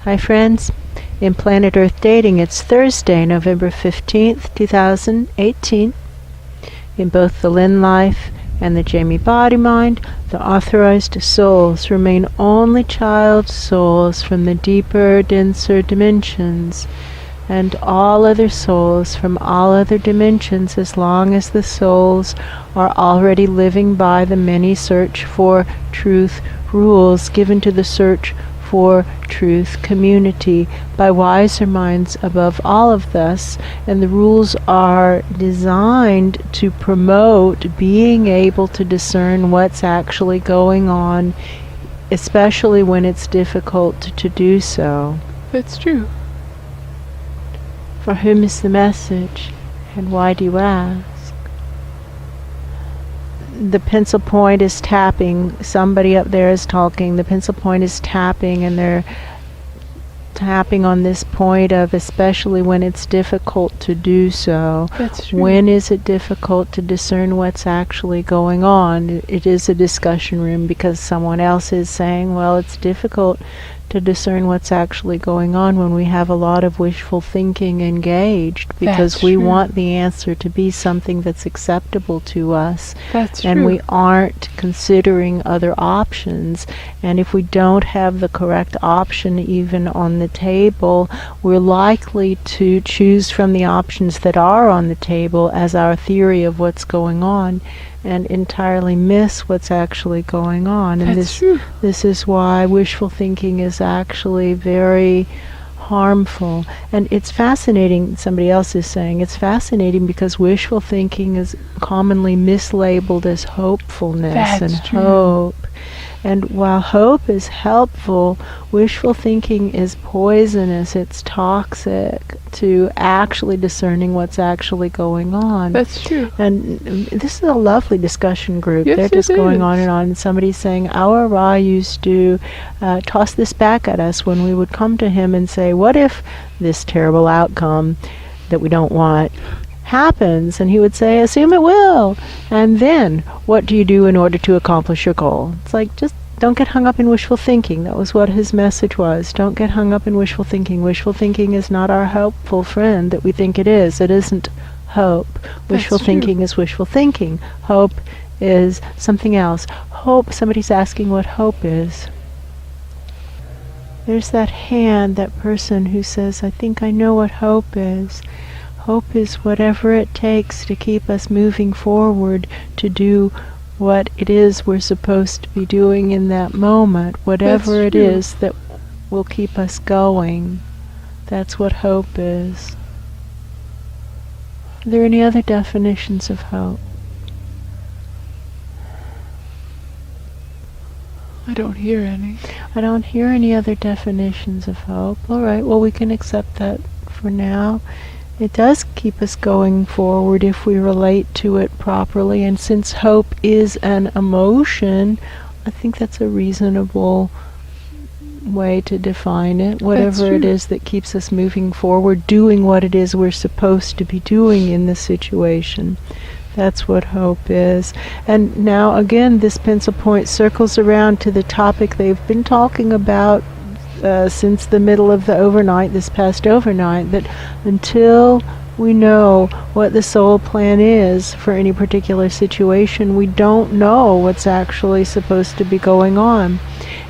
Hi friends, in Planet Earth Dating, it's Thursday, November 15th, 2018. In both the Lynn Life and the Jamie Body Mind, the authorized souls remain only child souls from the deeper, denser dimensions, and all other souls from all other dimensions, as long as the souls are already living by the many search for truth rules given to the search for truth community by wiser minds above all of us, and the rules are designed to promote being able to discern what's actually going on, especially when it's difficult to do so. That's true. For whom is the message, and why do you ask? The pencil point is tapping. Somebody up there is talking. The pencil point is tapping, and they're tapping on this point of especially when it's difficult to do so. That's true. When is it difficult to discern what's actually going on? It is a discussion room because someone else is saying, well, it's difficult to discern what's actually going on when we have a lot of wishful thinking engaged, because That's we true. want the answer to be something that's acceptable to us. That's And true. we aren't considering other options. And if we don't have the correct option even on the table, we're likely to choose from the options that are on the table as our theory of what's going on, and entirely miss what's actually going on. And That's true. this is why wishful thinking is actually very harmful. And it's fascinating, somebody else is saying, it's fascinating because wishful thinking is commonly mislabeled as hopefulness. That's and true. hope. And while hope is helpful, wishful thinking is poisonous, it's toxic to actually discerning what's actually going on. That's true. And this is a lovely discussion group. Yes, They're just it going is. on, and somebody's saying, our Ra used to toss this back at us when we would come to him and say, what if this terrible outcome that we don't want happens? And he would say, assume it will. And then, what do you do in order to accomplish your goal? It's like, just don't get hung up in wishful thinking. That was what his message was. Don't get hung up in wishful thinking. Wishful thinking is not our helpful friend that we think it is. It isn't hope. Wishful true. thinking is wishful thinking. Hope is something else. Hope, somebody's asking what hope is. There's that hand, that person who says, I think I know what hope is. Hope is whatever it takes to keep us moving forward to do what it is we're supposed to be doing in that moment, whatever it true. is that will keep us going. That's what hope is. Are there any other definitions of hope? I don't hear any. I don't hear any other definitions of hope. All right, well, we can accept that for now. It does keep us going forward if we relate to it properly, and since hope is an emotion, I think that's a reasonable way to define it. Whatever it true. is that keeps us moving forward, doing what it is we're supposed to be doing in the situation. That's what hope is. And now again, this pencil point circles around to the topic they've been talking about since the middle of the overnight, this past overnight, that until we know what the soul plan is for any particular situation, we don't know what's actually supposed to be going on.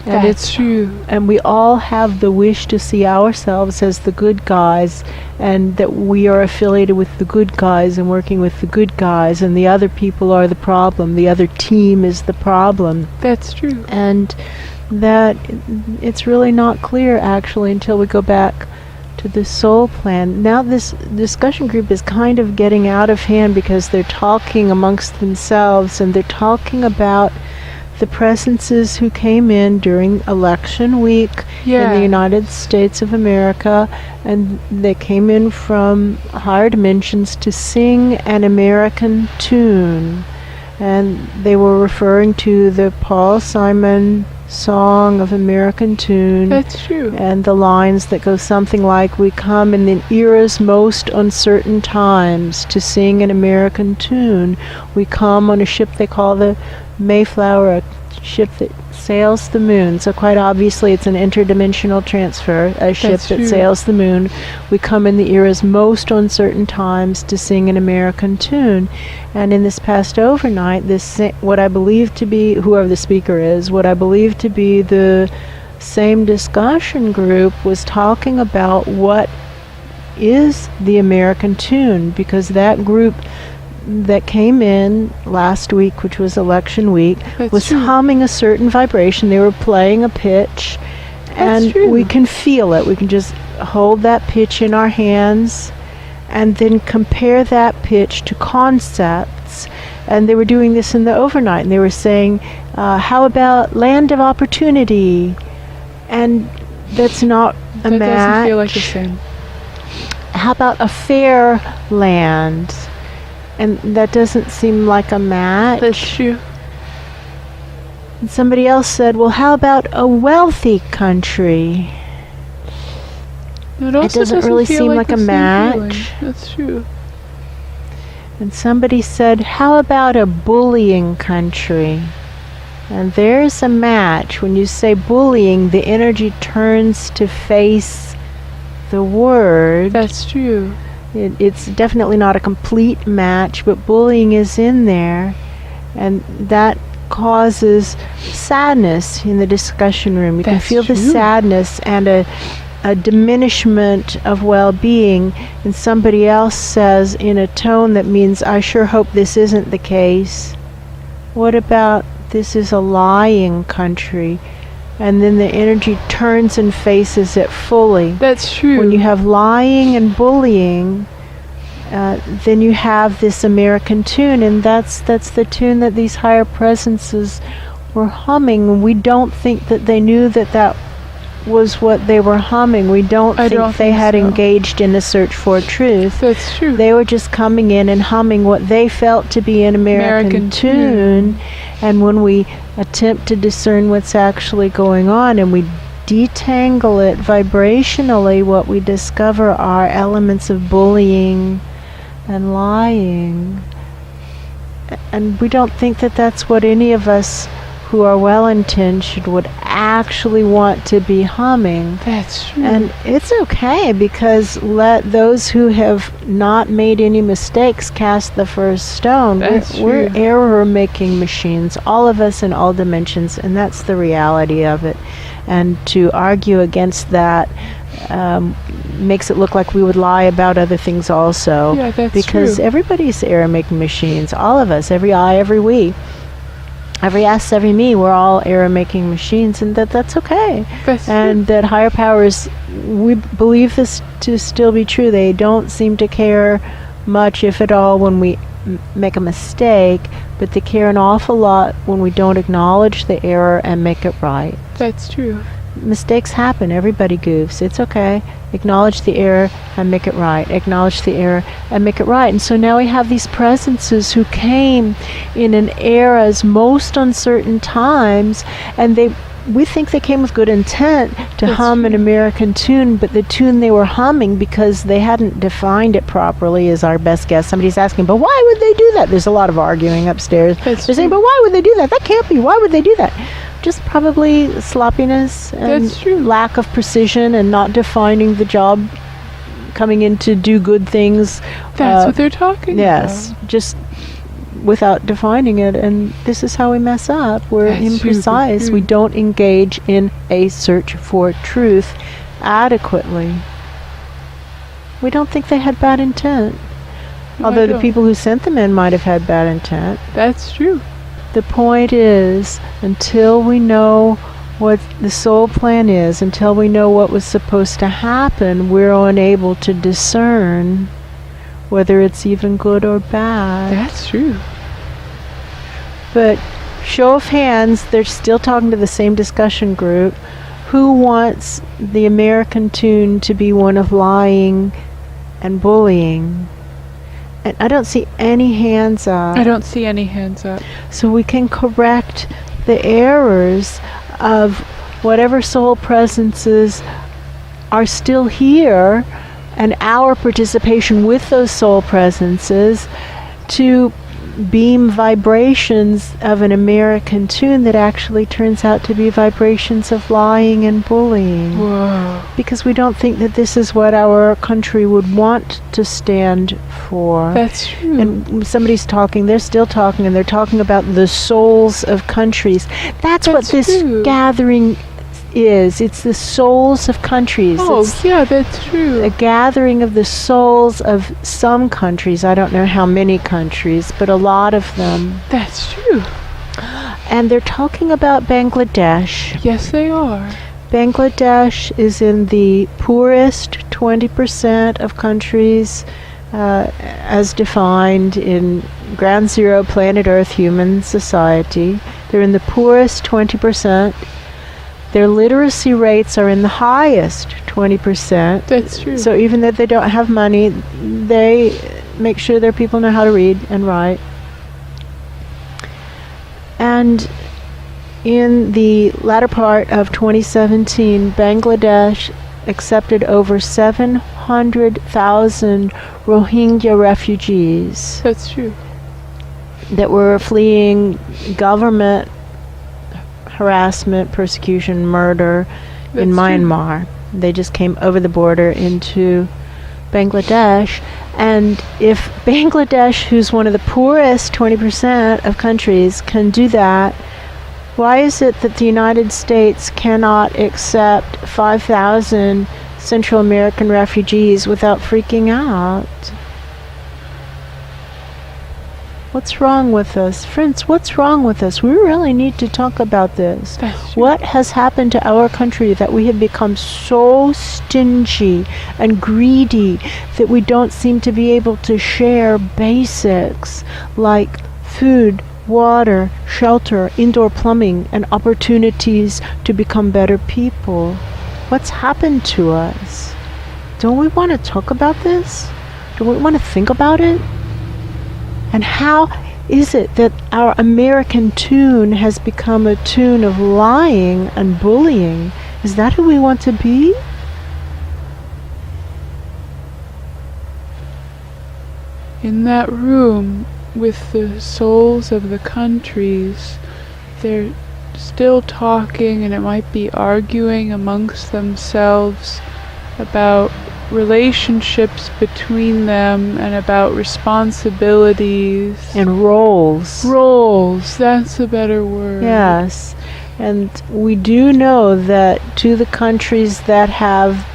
And That's true. And we all have the wish to see ourselves as the good guys, and that we are affiliated with the good guys and working with the good guys, and the other people are the problem. The other team is the problem. That's true. And that it's really not clear actually until we go back to the soul plan. Now this discussion group is kind of getting out of hand because they're talking amongst themselves, and they're talking about the presences who came in during election week in the United States of America, and they came in from higher dimensions to sing an American tune. And they were referring to the Paul Simon song of American tune. That's true. And the lines that go something like, we come in the era's most uncertain times to sing an American tune. We come on a ship they call the Mayflower, a ship that sails the moon. So quite obviously it's an interdimensional transfer, a ship That's that true. sails the moon. We come in the era's most uncertain times to sing an American tune. And in this past overnight, what I believe to be, whoever the speaker is, what I believe to be the same discussion group was talking about what is the American tune, because that group that came in last week, which was election week, That's was true. humming a certain vibration. They were playing a pitch, and true. we can feel it. We can just hold that pitch in our hands and then compare that pitch to concepts. And they were doing this in the overnight, and they were saying, how about land of opportunity? And that's not a That match. doesn't feel like the same. How about a fair land? And that doesn't seem like a match. That's true. And somebody else said, well, how about a wealthy country? It also doesn't really feel seem like the a same match. feeling. That's true. And somebody said, how about a bullying country? And there's a match. When you say bullying, the energy turns to face the word. That's true. It's definitely not a complete match, but bullying is in there, and that causes sadness in the discussion room. You can That's feel the true. sadness and a diminishment of well-being, and somebody else says in a tone that means, I sure hope this isn't the case. What about this is a lying country? And then the energy turns and faces it fully. That's true. When you have lying and bullying, then you have this American tune, and that's the tune that these higher presences were humming. We don't think that they knew that that was what they were humming. We don't I think don't they think had so. engaged in a search for truth. That's true. They were just coming in and humming what they felt to be an American tune. And when we attempt to discern what's actually going on and we detangle it vibrationally, what we discover are elements of bullying and lying. And we don't think that that's what any of us who are well-intentioned would actually want to be humming. That's true. And it's okay, because let those who have not made any mistakes cast the first stone. That's We're true. error-making machines, all of us in all dimensions, and that's the reality of it. And to argue against that makes it look like we would lie about other things also. Yeah, that's because true. everybody's error-making machines, all of us, every I, every we. Every us, every me, we're all error-making machines, and that's okay. That's And that higher powers, we believe this to still be true. They don't seem to care much, if at all, when we make a mistake, but they care an awful lot when we don't acknowledge the error and make it right. That's true. Mistakes happen. Everybody goofs. It's okay. Acknowledge the error and make it right. Acknowledge the error and make it right. And so now we have these presences who came in an era's most uncertain times, and we think they came with good intent to That's hum an true. American tune, but the tune they were humming, because they hadn't defined it properly, is our best guess. Somebody's asking, but why would they do that? There's a lot of arguing upstairs. That's They're saying, true. but why would they do that? That can't be. Why would they do that? Just probably sloppiness and That's true. lack of precision and not defining the job, coming in to do good things. That's what they're talking Yes, about. just without defining it, and this is how we mess up. We're That's imprecise. true. We don't engage in a search for truth adequately. We don't think they had bad intent, No, I although the don't. people who sent them in might have had bad intent. That's true. The point is, until we know what the soul plan is, until we know what was supposed to happen, we're unable to discern whether it's even good or bad. That's true. But show of hands, they're still talking to the same discussion group. Who wants the American tune to be one of lying and bullying? And I don't see any hands up. I don't see any hands up. So we can correct the errors of whatever soul presences are still here, and our participation with those soul presences to beam vibrations of an American tune that actually turns out to be vibrations of lying and bullying. Whoa. Because we don't think that this is what our country would want to stand for. That's true. And somebody's talking, they're still talking, and they're talking about the souls of countries. That's what this true. gathering is. It's the souls of countries. Oh, It's yeah, that's true. a gathering of the souls of some countries. I don't know how many countries, but a lot of them. That's true. And they're talking about Bangladesh. Yes, they are. Bangladesh is in the poorest 20% of countries as defined in Ground Zero Planet Earth Human Society. They're in the poorest 20%. Their literacy rates are in the highest 20%. That's true. So even though they don't have money, they make sure their people know how to read and write. And in the latter part of 2017, Bangladesh accepted over 700,000 Rohingya refugees That's true. that were fleeing government harassment, persecution, murder in That's true. Myanmar. They just came over the border into Bangladesh. And if Bangladesh, who's one of the poorest 20% of countries, can do that, why is it that the United States cannot accept 5,000 Central American refugees without freaking out? What's wrong with us? Friends, what's wrong with us? We really need to talk about this. That's true. What has happened to our country that we have become so stingy and greedy that we don't seem to be able to share basics like food, water, shelter, indoor plumbing, and opportunities to become better people? What's happened to us? Don't we want to talk about this? Don't we want to think about it? And how is it that our American tune has become a tune of lying and bullying? Is that who we want to be? In that room with the souls of the countries, they're still talking, and it might be arguing amongst themselves about relationships between them and about responsibilities And roles. roles. That's a better word. Yes. And we do know that to the countries that have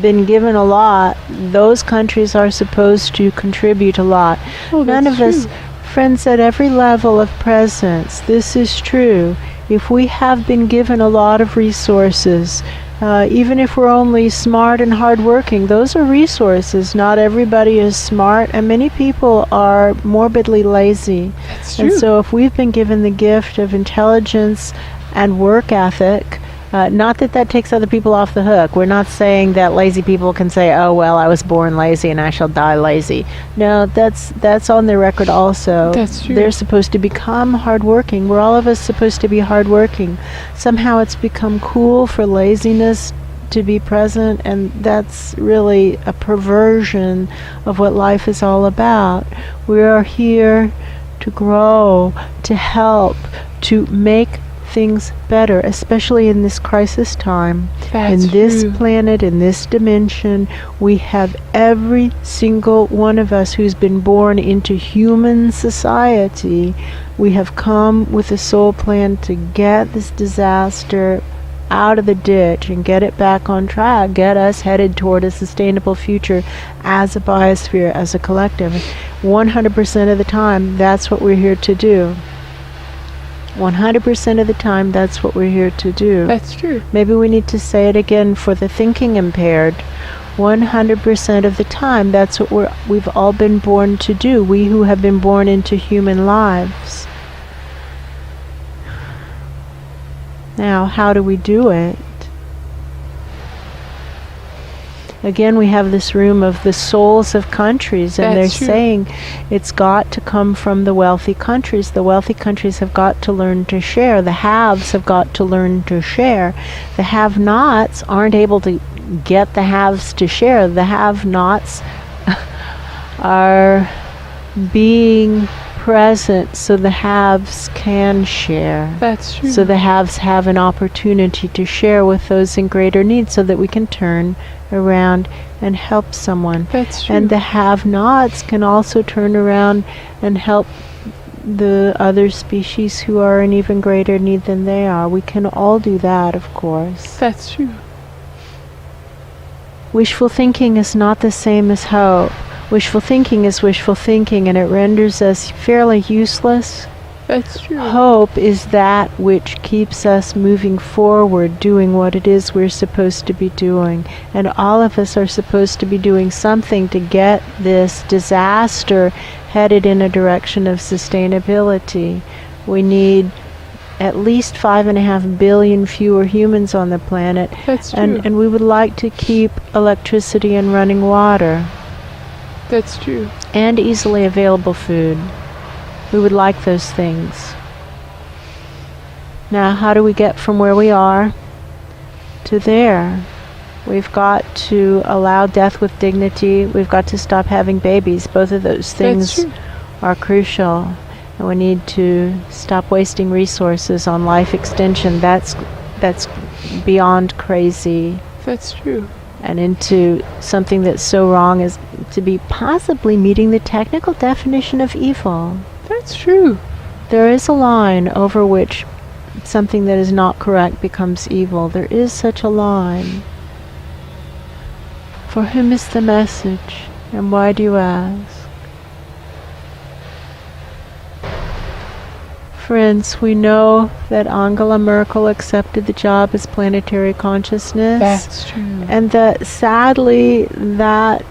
been given a lot, those countries are supposed to contribute a lot. Oh, None that's of us, true. friends, at every level of presence, this is true. If we have been given a lot of resources, even if we're only smart and hardworking, those are resources. Not everybody is smart, and many people are morbidly lazy. That's And true. so if we've been given the gift of intelligence and work ethic, not that that takes other people off the hook. We're not saying that lazy people can say, oh, well, I was born lazy and I shall die lazy. No, that's on their record also. That's true. They're supposed to become hardworking. We're all of us supposed to be hardworking. Somehow it's become cool for laziness to be present, and that's really a perversion of what life is all about. We are here to grow, to help, to make things better, especially in this crisis time. That's in this true. planet, in this dimension, we have every single one of us who's been born into human society. We have come with a soul plan to get this disaster out of the ditch and get it back on track, get us headed toward a sustainable future as a biosphere, as a collective. 100% of the time, that's what we're here to do. 100% of the time, that's what we're here to do. That's true. Maybe we need to say it again for the thinking impaired. 100% of the time, that's what we've all been born to do, we who have been born into human lives. Now, how do we do it? Again, we have this room of the souls of countries, and That's they're true. saying it's got to come from the wealthy countries. The wealthy countries have got to learn to share. The haves have got to learn to share. The have-nots aren't able to get the haves to share. The have-nots are being present so the haves can share. That's true. So the haves have an opportunity to share with those in greater need so that we can turn around and help someone. That's true. And the have-nots can also turn around and help the other species who are in even greater need than they are. We can all do that, of course. That's true. Wishful thinking is not the same as hope. Wishful thinking is wishful thinking, and it renders us fairly useless. That's true. Hope is that which keeps us moving forward, doing what it is we're supposed to be doing. And all of us are supposed to be doing something to get this disaster headed in a direction of sustainability. We need at least 5.5 billion fewer humans on the planet. That's true. And we would like to keep electricity and running water. That's true. And easily available food. We would like those things. Now, how do we get from where we are to there? We've got to allow death with dignity. We've got to stop having babies. Both of those things are crucial. And we need to stop wasting resources on life extension. That's beyond crazy. That's true. And into something that's so wrong as to be possibly meeting the technical definition of evil. That's true. There is a line over which something that is not correct becomes evil. There is such a line. For whom is the message, and why do you ask? Friends, we know that Angela Merkel accepted the job as planetary consciousness. That's true. And that sadly that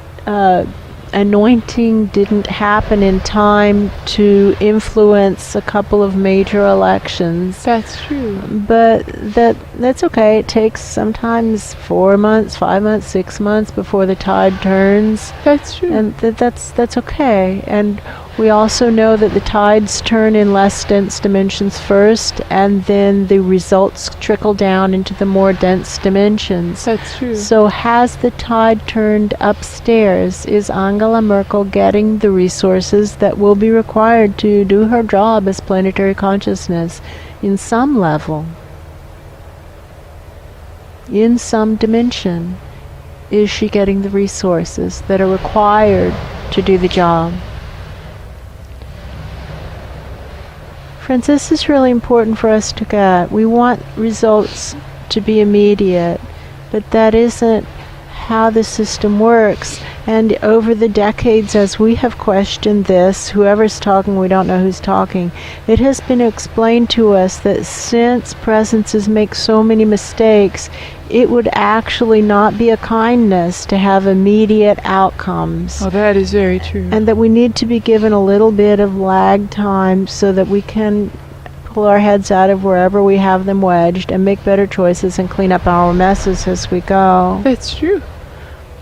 anointing didn't happen in time to influence a couple of major elections. That's true. But that's okay. It takes sometimes 4 months, 5 months, 6 months before the tide turns. That's true. And that's okay. And we also know that the tides turn in less dense dimensions first, and then the results trickle down into the more dense dimensions. That's true. So has the tide turned upstairs? Is Angela Merkel getting the resources that will be required to do her job as planetary consciousness in some level? In some dimension? Is she getting the resources that are required to do the job? Friends, this is really important for us to get. We want results to be immediate, but that isn't how the system works. And over the decades, as we have questioned this, whoever's talking, we don't know who's talking, it has been explained to us that since presences make so many mistakes, it would actually not be a kindness to have immediate outcomes. Oh, that is very true. And that we need to be given a little bit of lag time so that we can pull our heads out of wherever we have them wedged and make better choices and clean up our messes as we go. That's true.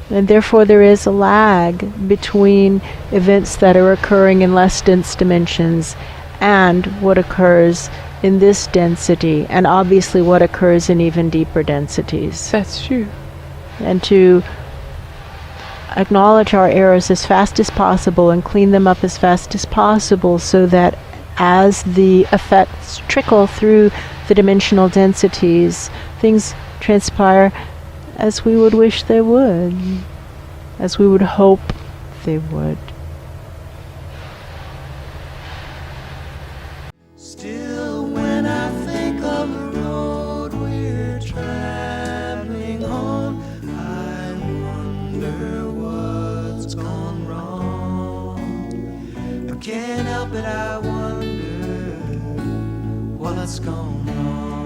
And therefore there is a lag between events that are occurring in less dense dimensions and what occurs in this density, and obviously what occurs in even deeper densities. That's true. And to acknowledge our errors as fast as possible and clean them up as fast as possible so that as the effects trickle through the dimensional densities, things transpire as we would wish they would, as we would hope they would. Still, when I think of the road we're traveling on, I wonder what's gone wrong. I can't help it, I wonder what's gone wrong.